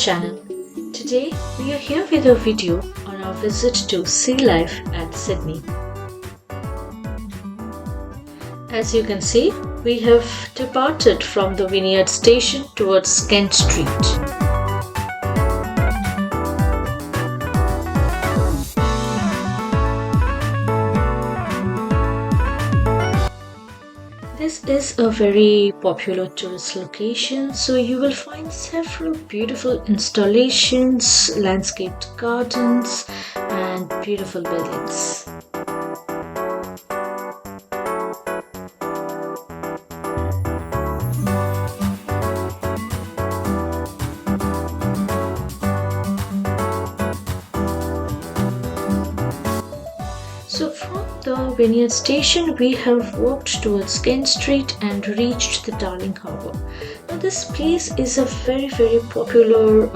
channel. Today we are here with a video on our visit to Sea Life at Sydney. As you can see, we have departed from the Vineyard Station towards Kent Street. This is a very popular tourist location, so you will find several beautiful installations, landscaped gardens, and beautiful buildings. So from the Vineyard Station, we have walked towards Kent Street and reached the Darling Harbour. Now this place is a very popular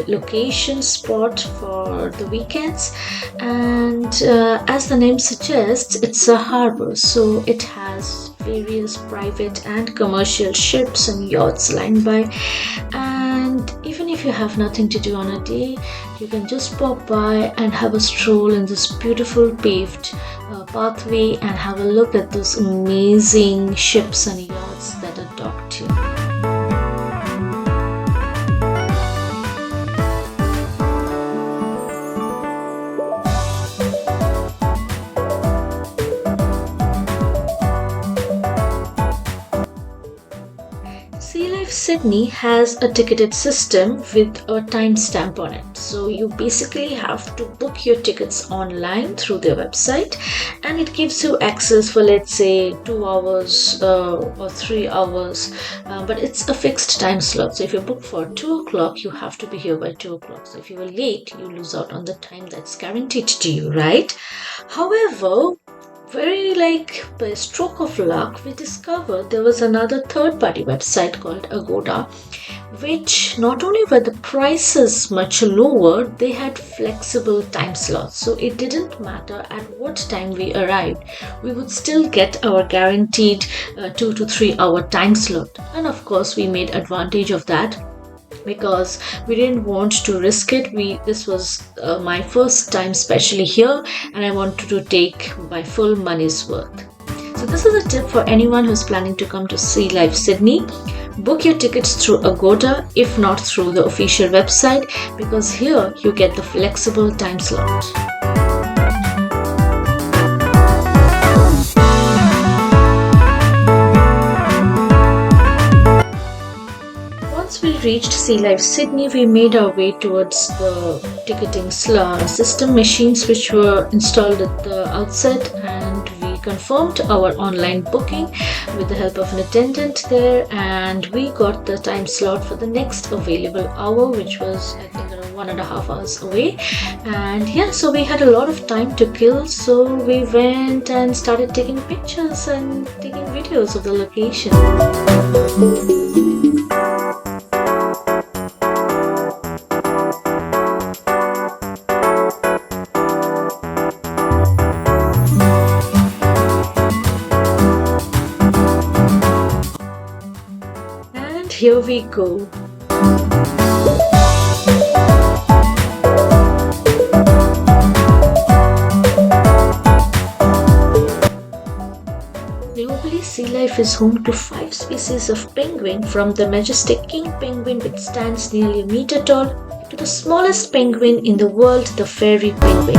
location spot for the weekends, and as the name suggests, it's a harbour, so it has various private and commercial ships and yachts lying by. And even if you have nothing to do on a day, you can just pop by and have a stroll in this beautiful paved pathway and have a look at those amazing ships and yachts that are docked here. Sealife Sydney has a ticketed system with a timestamp on it. So you basically have to book your tickets online through their website, and it gives you access for, let's say, 2 hours or 3 hours, but it's a fixed time slot. So if you book for 2 o'clock, you have to be here by 2 o'clock. So if you were late, you lose out on the time that's guaranteed to you, right? However, by a stroke of luck, we discovered there was another third-party website called Agoda, which not only were the prices much lower, they had flexible time slots. So it didn't matter at what time we arrived, we would still get our guaranteed 2 to 3 hour time slot. And of course, we made advantage of that, because we didn't want to risk it. This was my first time especially here, and I wanted to take my full money's worth. So this is a tip for anyone who's planning to come to Sea Life Sydney. Book your tickets through Agoda, if not through the official website, because here you get the flexible time slot. Once we reached Sea Life Sydney, we made our way towards the ticketing system machines which were installed at the outset, and we confirmed our online booking with the help of an attendant there, and we got the time slot for the next available hour, which was, I think, around 1.5 hours away. And yeah, so we had a lot of time to kill, so we went and started taking pictures and taking videos of the location. Here we go. Globally, sea life is home to 5 species of penguin, from the majestic king penguin, which stands nearly a meter tall, to the smallest penguin in the world, the fairy penguin.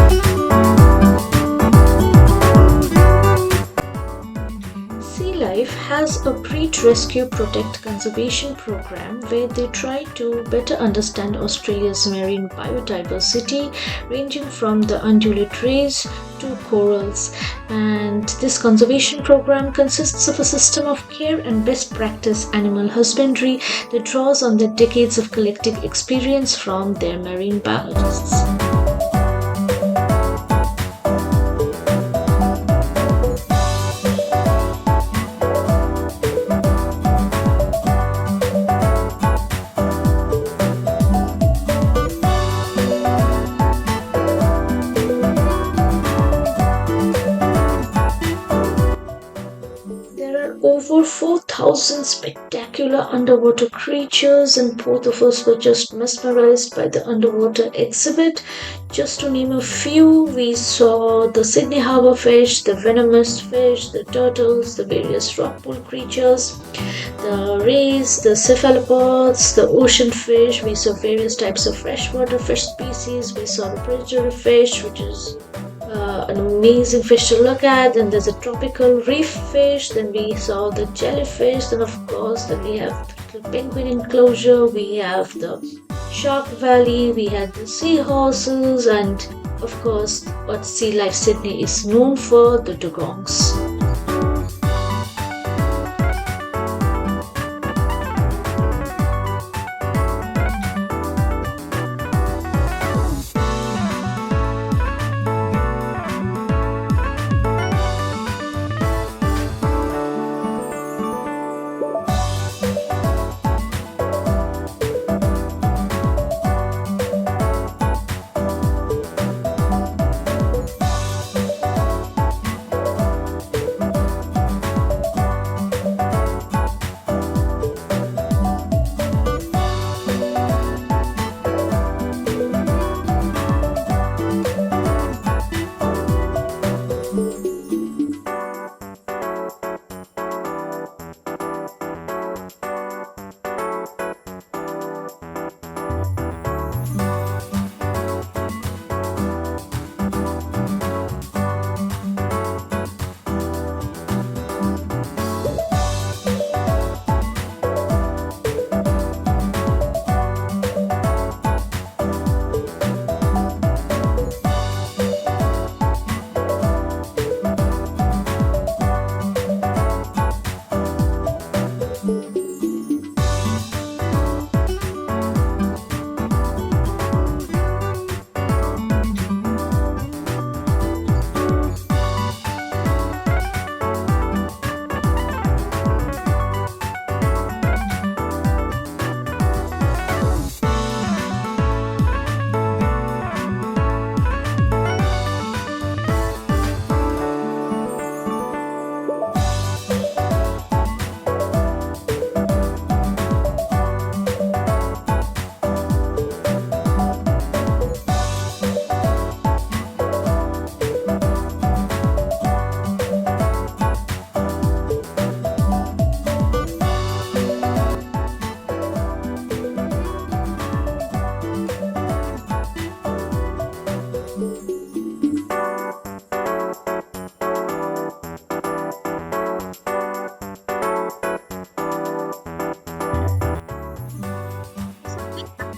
Life has a Breed, Rescue, Protect conservation program where they try to better understand Australia's marine biodiversity, ranging from the ungulate rays to corals. And this conservation program consists of a system of care and best practice animal husbandry that draws on their decades of collective experience from their marine biologists. over 1,000 spectacular underwater creatures, and both of us were just mesmerized by the underwater exhibit. Just to name a few, we saw the Sydney Harbour fish, the venomous fish, the turtles, the various rock pool creatures, the rays, the cephalopods, the ocean fish. We saw various types of freshwater fish species. We saw the predatory fish, which is an amazing fish to look at. Then there's a tropical reef fish. Then we saw the jellyfish. Then of course, then we have the penguin enclosure. We have the shark valley. We had the seahorses, and of course, what Sea Life Sydney is known for, the dugongs.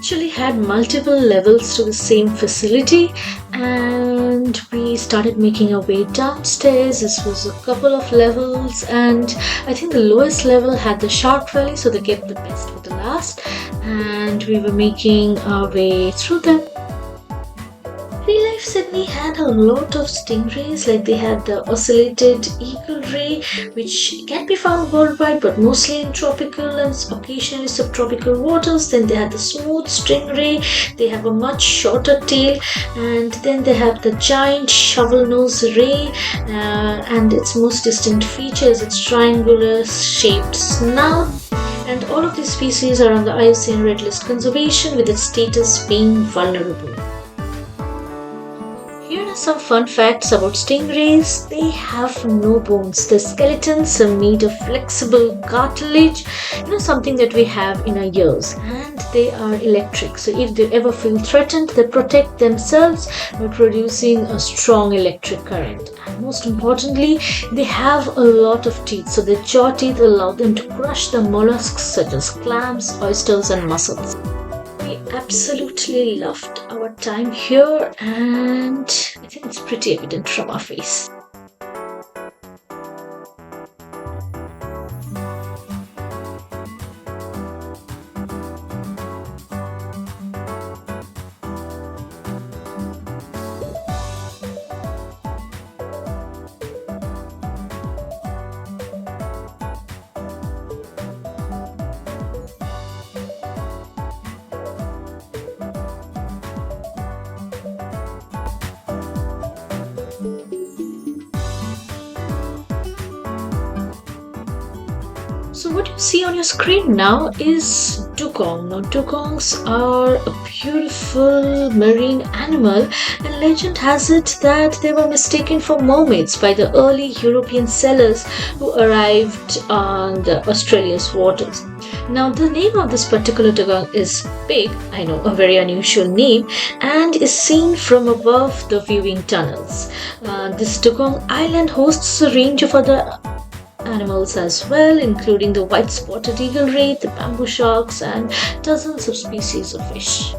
Actually had multiple levels to the same facility, and we started making our way downstairs. This was a couple of levels, and I think the lowest level had the shark valley, so they kept the best for the last, and we were making our way through them. Sea Life Sydney had a lot of stingrays, like they had the ocellated eagle ray, which can be found worldwide but mostly in tropical and occasionally subtropical waters. Then they had the smooth stingray, they have a much shorter tail, and then they have the giant shovel nose ray, and its most distinct feature is its triangular shaped snout. And all of these species are on the IUCN Red List conservation, with its status being vulnerable. Here are some fun facts about stingrays. They have no bones. The skeletons are made of flexible cartilage, something that we have in our ears. And they are electric. So if they ever feel threatened, they protect themselves by producing a strong electric current. And most importantly, they have a lot of teeth. So their jaw teeth allow them to crush the mollusks such as clams, oysters, and mussels. We absolutely loved our time here, and I think it's pretty evident from our face. So what you see on your screen now is dugong. Now dugongs are a beautiful marine animal, and legend has it that they were mistaken for mermaids by the early European sailors who arrived on the Australia's waters. Now the name of this particular dugong is Pig, I know, a very unusual name, and is seen from above the viewing tunnels. This dugong island hosts a range of other animals as well, including the white spotted eagle ray, the bamboo sharks, and dozens of species of fish.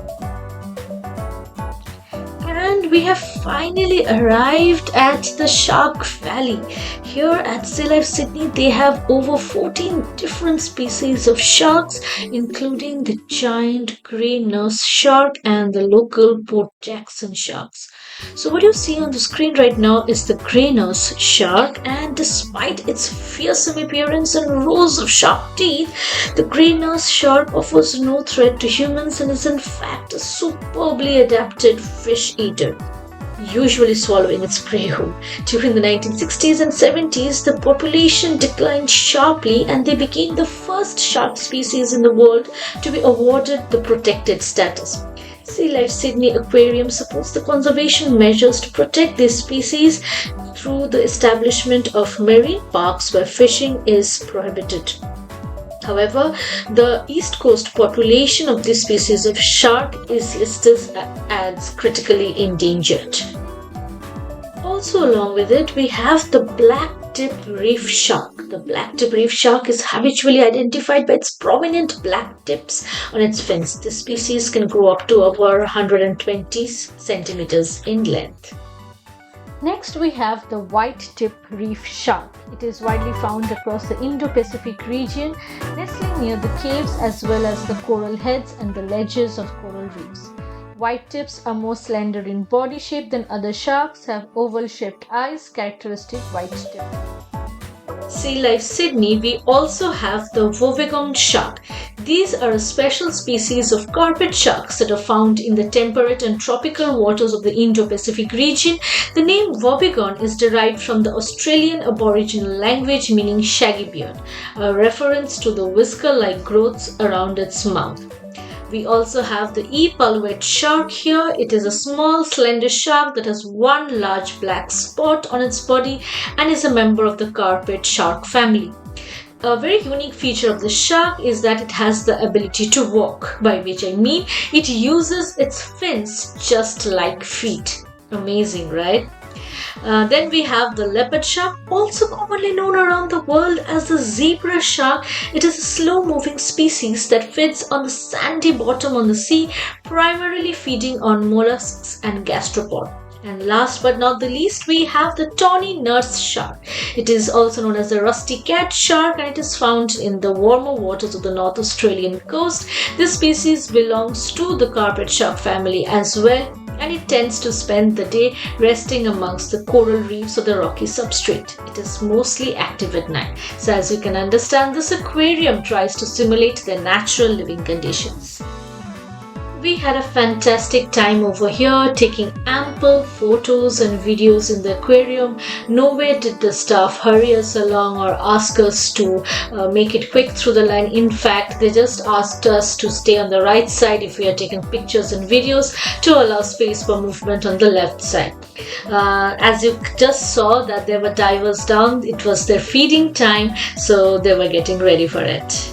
And we have finally arrived at the Shark Valley. Here at Sealife Sydney, they have over 14 different species of sharks, including the giant grey nurse shark and the local Port Jackson sharks. So what you see on the screen right now is the grey nurse shark, and despite its fearsome appearance and rows of sharp teeth, the grey nurse shark offers no threat to humans and is in fact a superbly adapted fish eater, usually swallowing its prey whole. During the 1960s and 70s, the population declined sharply and they became the first shark species in the world to be awarded the protected status. Sealife Sydney Aquarium supports the conservation measures to protect this species through the establishment of marine parks where fishing is prohibited. However, the east coast population of this species of shark is listed as critically endangered. Also along with it, we have the black-tip reef shark. The black-tip reef shark is habitually identified by its prominent black tips on its fins. This species can grow up to over 120 centimeters in length. Next, we have the white-tip reef shark. It is widely found across the Indo-Pacific region, nestling near the caves as well as the coral heads and the ledges of coral reefs. White tips are more slender in body shape than other sharks, have oval-shaped eyes, characteristic white tip. Sealife Sydney, we also have the wobbegong shark. These are a special species of carpet sharks that are found in the temperate and tropical waters of the Indo-Pacific region. The name wobbegong is derived from the Australian Aboriginal language meaning shaggy beard, a reference to the whisker-like growths around its mouth. We also have the E-pulwet shark here. It is a small, slender shark that has one large black spot on its body and is a member of the carpet shark family. A very unique feature of the shark is that it has the ability to walk, by which I mean it uses its fins just like feet. Amazing, right? Then we have the leopard shark, also commonly known around the world as the zebra shark. It is a slow-moving species that feeds on the sandy bottom on the sea, primarily feeding on mollusks and gastropods. And last but not the least, we have the tawny nurse shark. It is also known as the rusty cat shark and it is found in the warmer waters of the North Australian coast. This species belongs to the carpet shark family as well, and it tends to spend the day resting amongst the coral reefs or the rocky substrate. It is mostly active at night. So as you can understand, this aquarium tries to simulate their natural living conditions. We had a fantastic time over here taking ample photos and videos in the aquarium. Nowhere did the staff hurry us along or ask us to make it quick through the line. In fact, they just asked us to stay on the right side if we are taking pictures and videos to allow space for movement on the left side. As you just saw that there were divers down, it was their feeding time, so they were getting ready for it.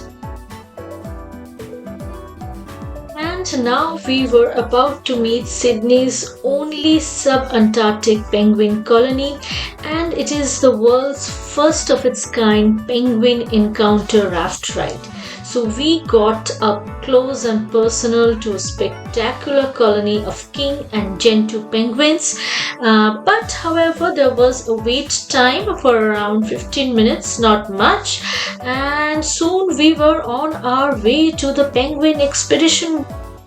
And now we were about to meet Sydney's only sub-Antarctic penguin colony, and it is the world's first of its kind penguin encounter raft ride. So we got up close and personal to a spectacular colony of king and gentoo penguins. But however, there was a wait time for around 15 minutes, not much. And soon we were on our way to the penguin expedition.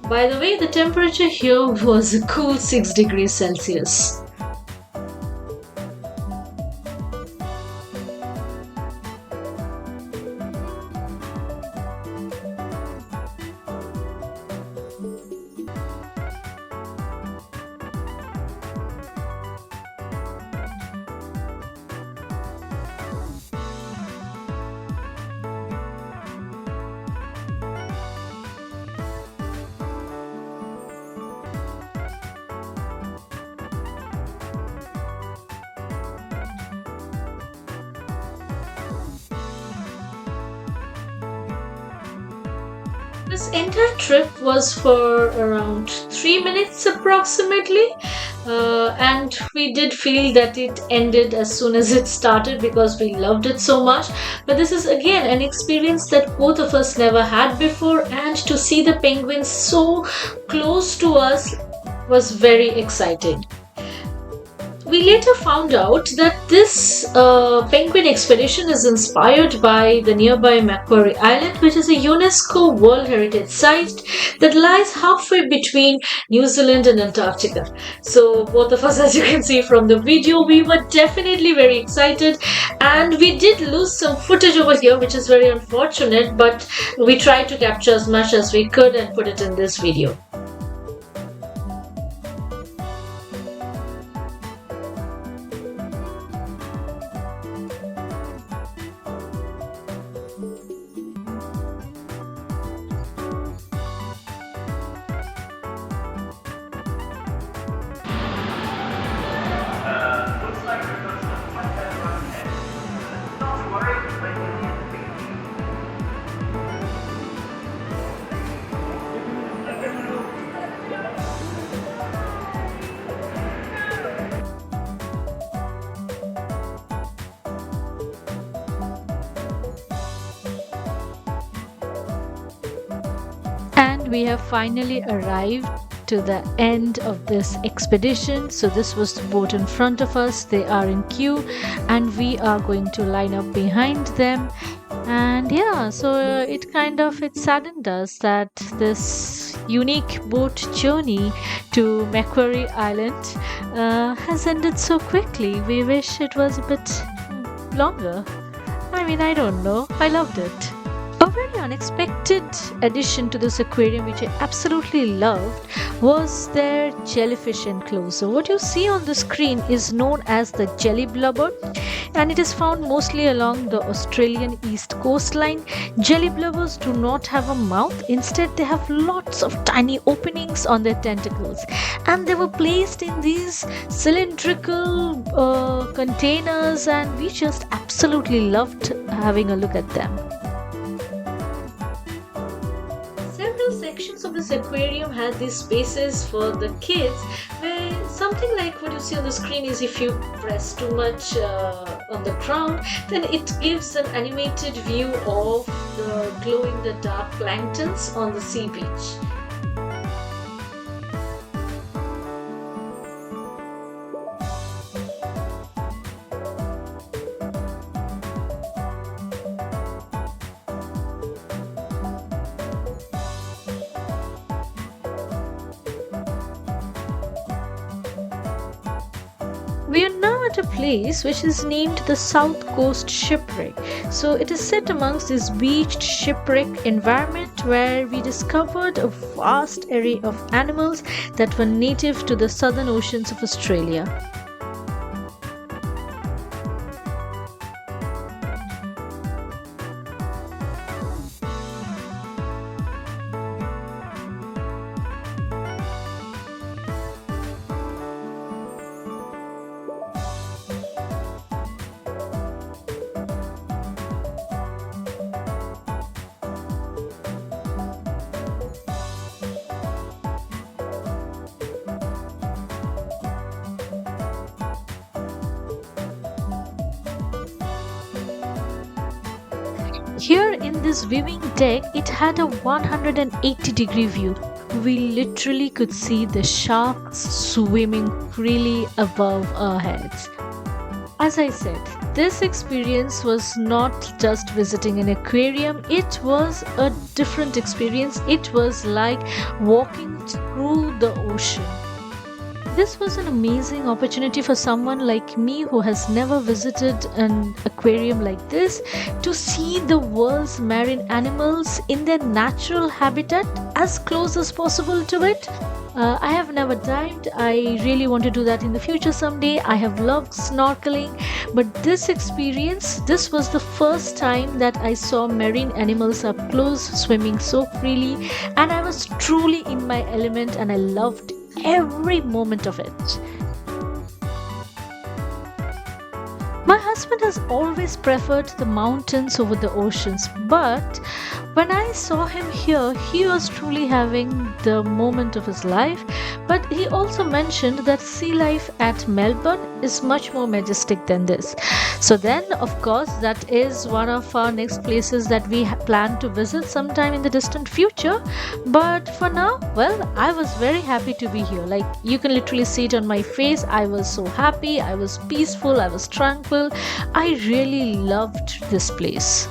By the way, the temperature here was a cool 6 degrees Celsius. This entire trip was for around 3 minutes approximately, and we did feel that it ended as soon as it started because we loved it so much. But this is again an experience that both of us never had before, and to see the penguins so close to us was very exciting. We later found out that this penguin expedition is inspired by the nearby Macquarie Island, which is a UNESCO World Heritage Site that lies halfway between New Zealand and Antarctica. So, both of us, as you can see from the video, we were definitely very excited, and we did lose some footage over here, which is very unfortunate, but we tried to capture as much as we could and put it in this video. Looks like we've got some fun everyone ahead. Not worry, when you need to And we have finally arrived to the end of this expedition. So this was the boat in front of us. They are in queue and we are going to line up behind them. And yeah, so it saddened us that this unique boat journey to Macquarie Island has ended so quickly. We wish it was a bit longer. I mean, I don't know. I loved it. A very unexpected addition to this aquarium, which I absolutely loved, was their jellyfish enclosure. What you see on the screen is known as the jelly blubber, and it is found mostly along the Australian east coastline. Jelly blubbers do not have a mouth, instead, they have lots of tiny openings on their tentacles, and they were placed in these cylindrical containers, and we just absolutely loved having a look at them. Several sections of this aquarium had these spaces for the kids, where something like what you see on the screen is if you press too much on the ground, then it gives an animated view of the glow-in-the-dark planktons on the sea beach. We are now at a place which is named the South Coast Shipwreck. So it is set amongst this beached shipwreck environment where we discovered a vast array of animals that were native to the southern oceans of Australia. Here in this viewing deck, it had a 180-degree view. We literally could see the sharks swimming freely above our heads. As I said, this experience was not just visiting an aquarium, it was a different experience. It was like walking through the ocean. This was an amazing opportunity for someone like me who has never visited an aquarium like this to see the world's marine animals in their natural habitat as close as possible to it. I have never dived. I really want to do that in the future someday. I have loved snorkeling, but this experience, this was the first time that I saw marine animals up close swimming so freely, and I was truly in my element and I loved every moment of it. My husband has always preferred the mountains over the oceans, but When I saw him here, he was truly having the moment of his life, but he also mentioned that sea life at Melbourne is much more majestic than this. So, then, of course, that is one of our next places that we plan to visit sometime in the distant future. But for now, well, I was very happy to be here. Like, you can literally see it on my face. I was so happy, I was peaceful, I was tranquil. I really loved this place.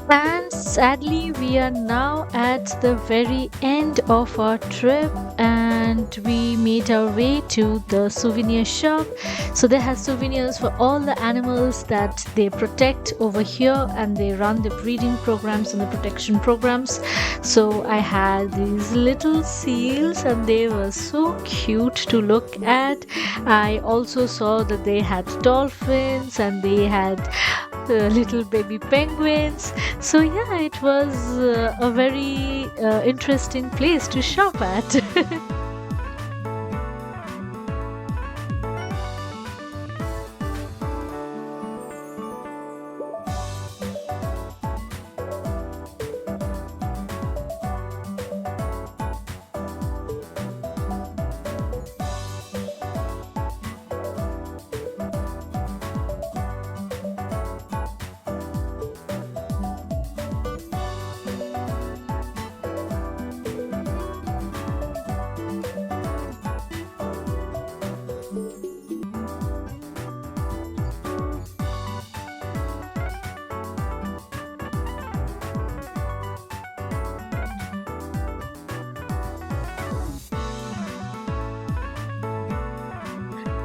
And sadly, we are now at the very end of our trip, and we made our way to the souvenir shop. So, they have souvenirs for all the animals that they protect over here, and they run the breeding programs and the protection programs. So, I had these little seals, and they were so cute to look at. I also saw that they had dolphins and they had little baby penguins. So, yeah, it was a very interesting place to shop at.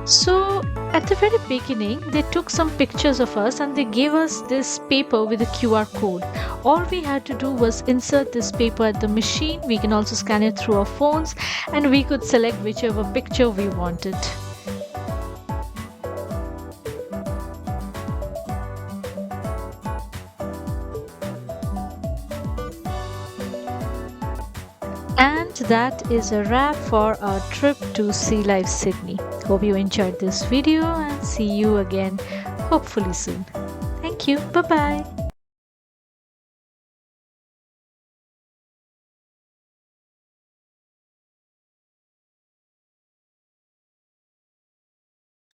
So, at the very beginning, they took some pictures of us and they gave us this paper with a QR code. All we had to do was insert this paper at the machine. We can also scan it through our phones and we could select whichever picture we wanted. And that is a wrap for our trip to Sea Life Sydney. Hope you enjoyed this video and see you again hopefully soon. Thank you. Bye bye.